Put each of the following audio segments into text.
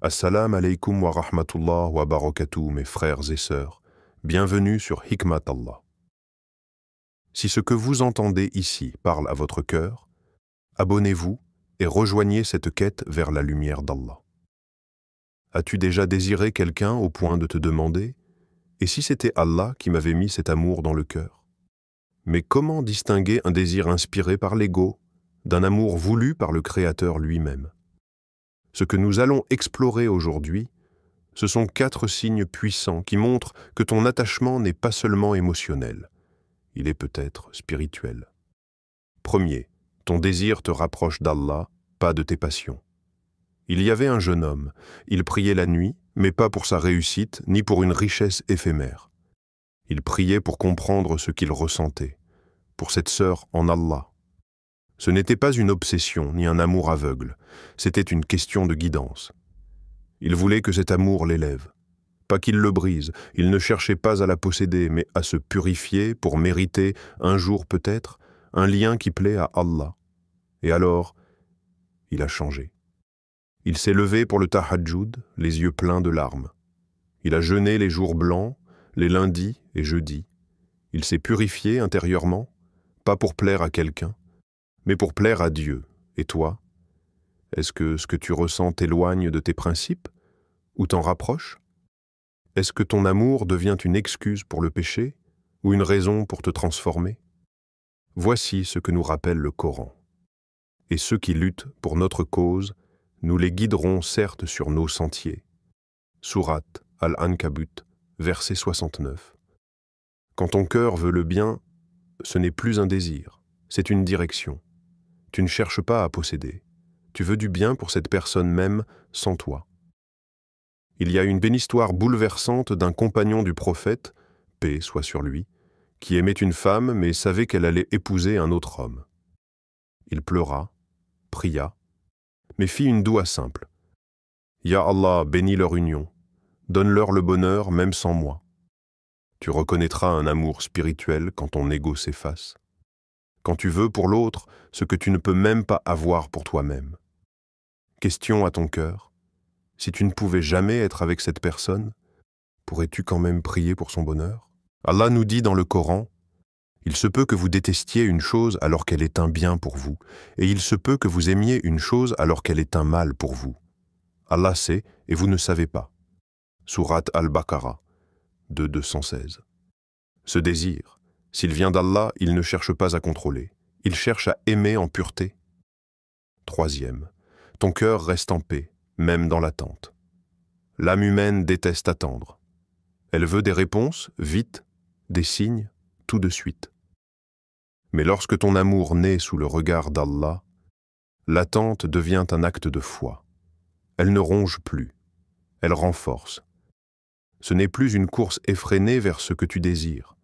Assalamu alaikum wa rahmatullah wa barakatuh, mes frères et sœurs. Bienvenue sur Hikmat Allah. Si ce que vous entendez ici parle à votre cœur, abonnez-vous et rejoignez cette quête vers la lumière d'Allah. As-tu déjà désiré quelqu'un au point de te demander « Et si c'était Allah qui m'avait mis cet amour dans le cœur ?» Mais comment distinguer un désir inspiré par l'ego d'un amour voulu par le Créateur lui-même? Ce que nous allons explorer aujourd'hui, ce sont 4 signes puissants qui montrent que ton attachement n'est pas seulement émotionnel, il est peut-être spirituel. Premier, ton désir te rapproche d'Allah, pas de tes passions. Il y avait un jeune homme, il priait la nuit, mais pas pour sa réussite, ni pour une richesse éphémère. Il priait pour comprendre ce qu'il ressentait, pour cette sœur en Allah. Ce n'était pas une obsession, ni un amour aveugle, c'était une question de guidance. Il voulait que cet amour l'élève. Pas qu'il le brise, il ne cherchait pas à la posséder, mais à se purifier pour mériter, un jour peut-être, un lien qui plaît à Allah. Et alors, il a changé. Il s'est levé pour le tahajjud, les yeux pleins de larmes. Il a jeûné les jours blancs, les lundis et jeudis. Il s'est purifié intérieurement, pas pour plaire à quelqu'un, mais pour plaire à Dieu. Et toi, est-ce que ce que tu ressens t'éloigne de tes principes ou t'en rapproche? Est-ce que ton amour devient une excuse pour le péché ou une raison pour te transformer? Voici ce que nous rappelle le Coran. Et ceux qui luttent pour notre cause, nous les guiderons certes sur nos sentiers. Sourate Al-Ankabut, verset 69. Quand ton cœur veut le bien, ce n'est plus un désir, c'est une direction. Tu ne cherches pas à posséder. Tu veux du bien pour cette personne même sans toi. Il y a une belle histoire bouleversante d'un compagnon du prophète, paix soit sur lui, qui aimait une femme mais savait qu'elle allait épouser un autre homme. Il pleura, pria, mais fit une doua simple. « Ya Allah, bénis leur union, donne-leur le bonheur même sans moi. » Tu reconnaîtras un amour spirituel quand ton ego s'efface. Quand tu veux pour l'autre ce que tu ne peux même pas avoir pour toi-même. Question à ton cœur, si tu ne pouvais jamais être avec cette personne, pourrais-tu quand même prier pour son bonheur? Allah nous dit dans le Coran, « Il se peut que vous détestiez une chose alors qu'elle est un bien pour vous, et il se peut que vous aimiez une chose alors qu'elle est un mal pour vous. Allah sait et vous ne savez pas. » Sourate Al-Baqarah, 216. Ce désir, s'il vient d'Allah, il ne cherche pas à contrôler. Il cherche à aimer en pureté. Troisième, ton cœur reste en paix, même dans l'attente. L'âme humaine déteste attendre. Elle veut des réponses, vite, des signes, tout de suite. Mais lorsque ton amour naît sous le regard d'Allah, l'attente devient un acte de foi. Elle ne ronge plus, elle renforce. Ce n'est plus une course effrénée vers ce que tu désires.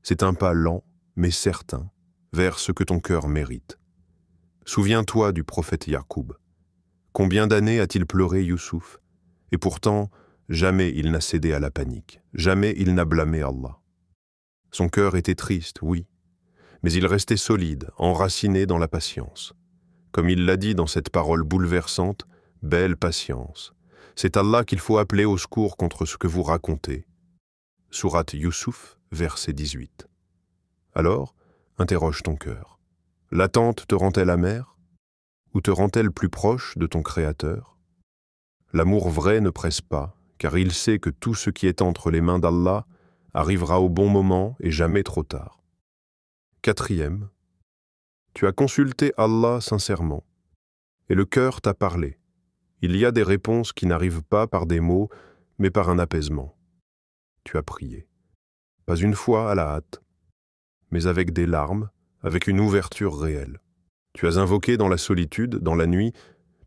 C'est un pas lent, mais certain, vers ce que ton cœur mérite. Souviens-toi du prophète Yacoub. Combien d'années a-t-il pleuré Youssouf? Et pourtant, jamais il n'a cédé à la panique, jamais il n'a blâmé Allah. Son cœur était triste, oui, mais il restait solide, enraciné dans la patience. Comme il l'a dit dans cette parole bouleversante, « Belle patience ». C'est Allah qu'il faut appeler au secours contre ce que vous racontez. Sourate Youssouf, verset 18. Alors, interroge ton cœur. L'attente te rend-elle amère? Ou te rend-elle plus proche de ton Créateur? L'amour vrai ne presse pas, car il sait que tout ce qui est entre les mains d'Allah arrivera au bon moment et jamais trop tard. Quatrième, tu as consulté Allah sincèrement, et le cœur t'a parlé. Il y a des réponses qui n'arrivent pas par des mots, mais par un apaisement. Tu as prié. Pas une fois à la hâte, mais avec des larmes, avec une ouverture réelle. Tu as invoqué dans la solitude, dans la nuit,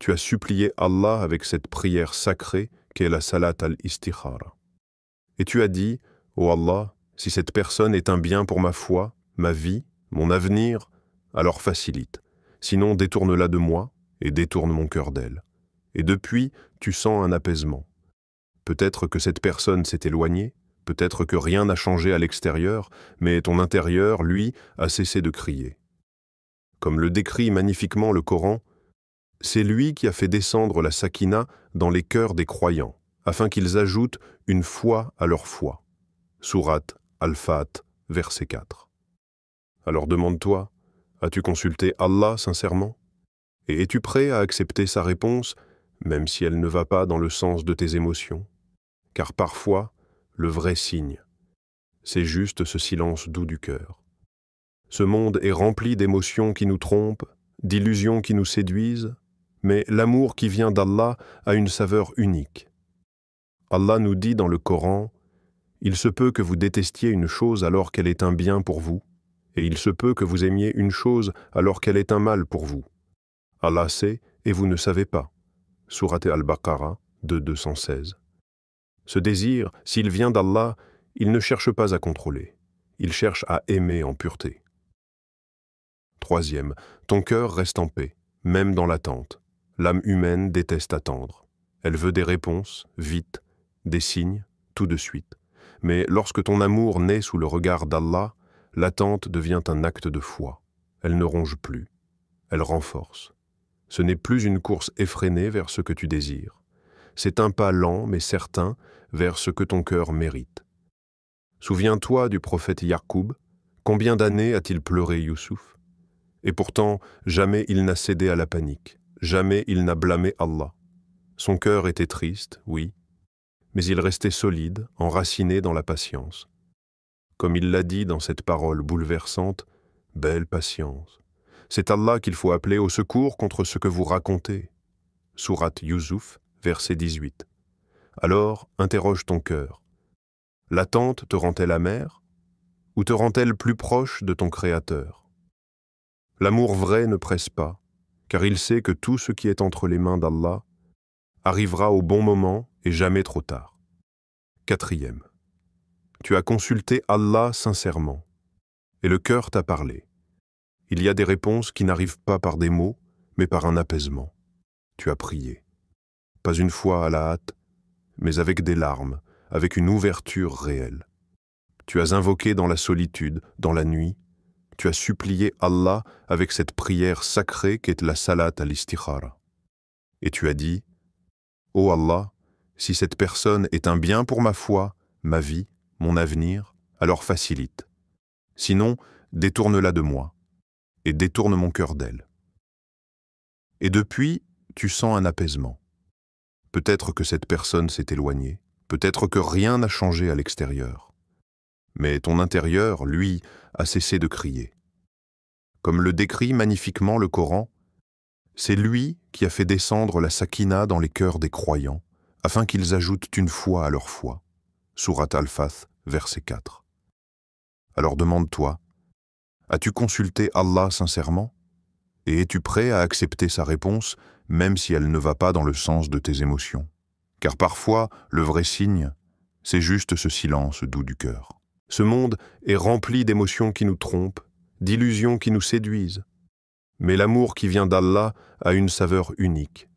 tu as supplié Allah avec cette prière sacrée qu'est la salat al-istikhara. Et tu as dit, « Ô Allah, si cette personne est un bien pour ma foi, ma vie, mon avenir, alors facilite. Sinon détourne-la de moi et détourne mon cœur d'elle. » Et depuis, tu sens un apaisement. Peut-être que cette personne s'est éloignée, peut-être que rien n'a changé à l'extérieur, mais ton intérieur, lui, a cessé de crier. Comme le décrit magnifiquement le Coran, C'est lui qui a fait descendre la sakina dans les cœurs des croyants, afin qu'ils ajoutent une foi à leur foi. Sourate Al-Fat, verset 4. Alors demande-toi, as-tu consulté Allah sincèrement? Et es-tu prêt à accepter sa réponse, même si elle ne va pas dans le sens de tes émotions? Car parfois, le vrai signe, c'est juste ce silence doux du cœur. Ce monde est rempli d'émotions qui nous trompent, d'illusions qui nous séduisent, mais l'amour qui vient d'Allah a une saveur unique. Allah nous dit dans le Coran, « Il se peut que vous détestiez une chose alors qu'elle est un bien pour vous, et il se peut que vous aimiez une chose alors qu'elle est un mal pour vous. Allah sait et vous ne savez pas. » Sourate Al-Baqarah 216. Ce désir, s'il vient d'Allah, il ne cherche pas à contrôler. Il cherche à aimer en pureté. Troisième, ton cœur reste en paix, même dans l'attente. L'âme humaine déteste attendre. Elle veut des réponses, vite, des signes, tout de suite. Mais lorsque ton amour naît sous le regard d'Allah, l'attente devient un acte de foi. Elle ne ronge plus. Elle renforce. Ce n'est plus une course effrénée vers ce que tu désires. C'est un pas lent mais certain vers ce que ton cœur mérite. Souviens-toi du prophète Yacoub. Combien d'années a-t-il pleuré Youssouf? Et pourtant, jamais il n'a cédé à la panique. Jamais il n'a blâmé Allah. Son cœur était triste, oui, mais il restait solide, enraciné dans la patience. Comme il l'a dit dans cette parole bouleversante, « Belle patience. C'est Allah qu'il faut appeler au secours contre ce que vous racontez. » Sourate Yusuf, verset 18. Alors, interroge ton cœur. L'attente te rend-elle amère? Ou te rend-elle plus proche de ton Créateur? L'amour vrai ne presse pas, car il sait que tout ce qui est entre les mains d'Allah arrivera au bon moment et jamais trop tard. Quatrième, tu as consulté Allah sincèrement, et le cœur t'a parlé. Il y a des réponses qui n'arrivent pas par des mots, mais par un apaisement. Tu as prié, pas une fois à la hâte, mais avec des larmes, avec une ouverture réelle. Tu as invoqué dans la solitude, dans la nuit, tu as supplié Allah avec cette prière sacrée qu'est la salat al-istikhara. Et tu as dit, « Ô Allah, si cette personne est un bien pour ma foi, ma vie, mon avenir, alors facilite. Sinon, détourne-la de moi, et détourne mon cœur d'elle. » Et depuis, tu sens un apaisement. Peut-être que cette personne s'est éloignée, peut-être que rien n'a changé à l'extérieur. Mais ton intérieur, lui, a cessé de crier. Comme le décrit magnifiquement le Coran, c'est lui qui a fait descendre la sakina dans les cœurs des croyants, afin qu'ils ajoutent une foi à leur foi. Sourate Al-Fath, verset 4. Alors demande-toi, as-tu consulté Allah sincèrement? Et es-tu prêt à accepter sa réponse, même si elle ne va pas dans le sens de tes émotions? Car parfois, le vrai signe, c'est juste ce silence doux du cœur. Ce monde est rempli d'émotions qui nous trompent, d'illusions qui nous séduisent. Mais l'amour qui vient d'Allah a une saveur unique.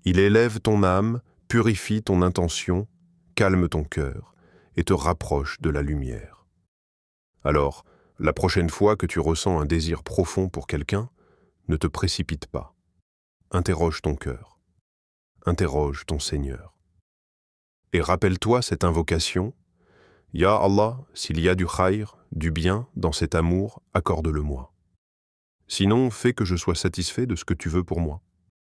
Il élève ton âme, purifie ton intention, calme ton cœur et te rapproche de la lumière. Alors, la prochaine fois que tu ressens un désir profond pour quelqu'un, ne te précipite pas. Interroge ton cœur. Interroge ton Seigneur. Et rappelle-toi cette invocation, « Ya Allah, s'il y a du khayr, du bien dans cet amour, accorde-le-moi. Sinon, fais que je sois satisfait de ce que tu veux pour moi. »